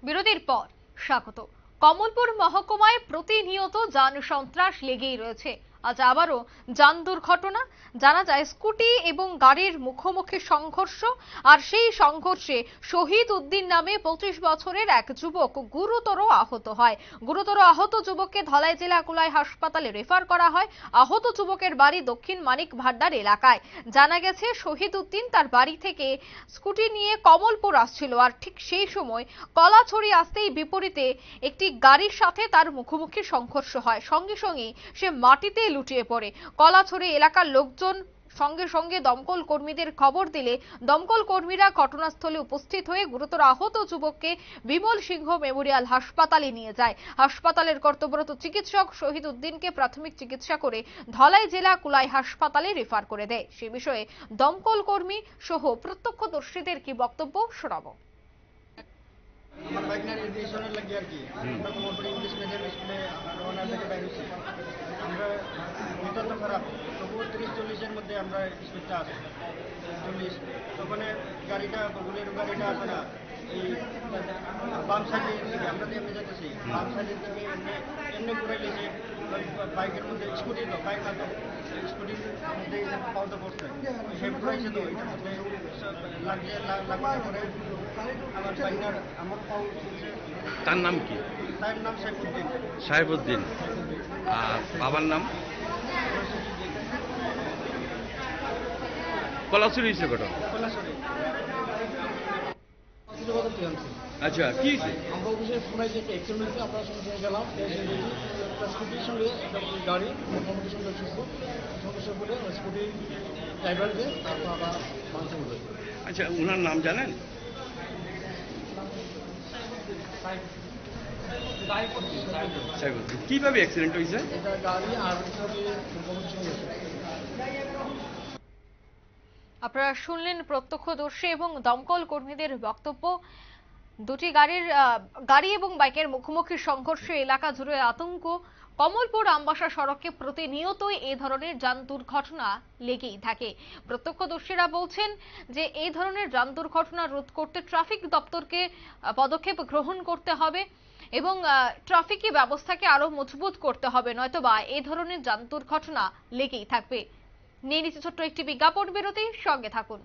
বিরতির পর স্বাগত। কমলপুর মহকুমায় প্রতিনিয়ত যান সন্ত্রাস লেগেই রয়েছে। আজ আবারও যান দুর্ঘটনা। জানা যায় স্কুটি এবং গাড়ির মুখোমুখি সংঘর্ষ, আর সেই সংঘর্ষে শহীদ উদ্দিন নামে 25 বছরের এক যুবক গুরুতর আহত হয়। গুরুতর আহত যুবককে ধলাই জেলা কুলাই হাসপাতালে রেফার করা হয়। আহত যুবকের বাড়ি দক্ষিণ মানিক ভান্ডার এলাকায়। জানা গেছে শহীদ উদ্দিন তার বাড়ি থেকে স্কুটি নিয়ে কমলপুর আসছিল, আর ঠিক সেই সময় কলাছড়ি আসতেই বিপরীতে একটি গাড়ির সাথে তার মুখোমুখি সংঘর্ষ হয়। সঙ্গে সঙ্গে সে মাটিতে লুটিয়ে পড়ে। কলাছড়ি এলাকার লোকজন সঙ্গে সঙ্গে দমকল কর্মীদের খবর দিলে দমকল কর্মীরা ঘটনাস্থলে উপস্থিত হয়ে গুরুতর আহত যুবককে বিমল সিংহ মেমোরিয়াল হাসপাতালে নিয়ে যায়। হাসপাতালের কর্তব্যরত চিকিৎসক শহীদ উদ্দিনকে প্রাথমিক চিকিৎসা করে ধলাই জেলা কুলাই হাসপাতালে রেফার করে দেয়। সে বিষয়ে দমকল কর্মী সহ প্রত্যক্ষদর্শীদের কি বক্তব্য শোনাবো। আমার বাইক না রেজিস্ট্রেশনের লাগে আর কি আমরা কমলপুর ইংলিশ মিডিয়াম স্কুলে রওনা থেকে বাইরে হচ্ছি। আমরা অত্যন্ত খারাপ তবুও 30-40-এর মধ্যে আমরা স্পিডটা আসি 40। তখন গাড়িটা বগুলের গাড়িটা আসে না, এই বাম সাইডের দিকে আমরা এমনি যাইতেছি, বাম সাইডের দিকে এমনি ঘুরে গেছে বাইকের মধ্যে। স্কুটি তো বাইক না তো স্কুটির মধ্যে পাউটা পড়ছে, হেড ঘুরাইছে তো এটার মধ্যে লাগার পরে আমার বাইনার আমার পাউ। তার নাম কি? তার নাম সাইফুদ্দিন। সাহেবউদ্দিন। আর বাবার নাম? কলাছড়ি হয়েছে ঘটনা। আচ্ছা, কি হয়েছে? আমরা অফিসে শোনাই যে একটা অ্যাক্সিডেন্ট হয়েছে, আমরা সঙ্গে সঙ্গে গেলাম। একটা স্কুটির সঙ্গে একটা গাড়ি মুখোমুখি সংঘর্ষ করে স্কুটির ড্রাইভারকে তারপর আবার মানুষের মধ্যে। আচ্ছা, ওনার নাম জানেন? সাহেবউদ্দিন। কিভাবে অ্যাক্সিডেন্ট হয়েছে? এটা গাড়ি আর স্কুটির মুখোমুখি সংঘর্ষ। আপনারা শুনলেন প্রত্যক্ষদর্শী এবং দমকল কর্মীদের বক্তব্য। দুটি গাড়ি এবং বাইকের মুখোমুখি সংঘর্ষে এলাকা জুড়ে আতঙ্ক। কমলপুর আমবাসা সড়কে প্রতিনিয়তই এই ধরনের যান দুর্ঘটনা লেগেই থাকে। প্রত্যক্ষদর্শীরা বলছেন যে এই ধরনের যান দুর্ঘটনা রোধ করতে ট্রাফিক দপ্তরকে পদক্ষেপ গ্রহণ করতে হবে এবং ট্রাফিকি ব্যবস্থাকে আরো মজবুত করতে হবে, নয়তোবা এই ধরনের যান দুর্ঘটনা লেগেই থাকবে। নিয়ে নিচ্ছে ছোট্ট একটি বিজ্ঞাপন বিরতি, সঙ্গে থাকুন।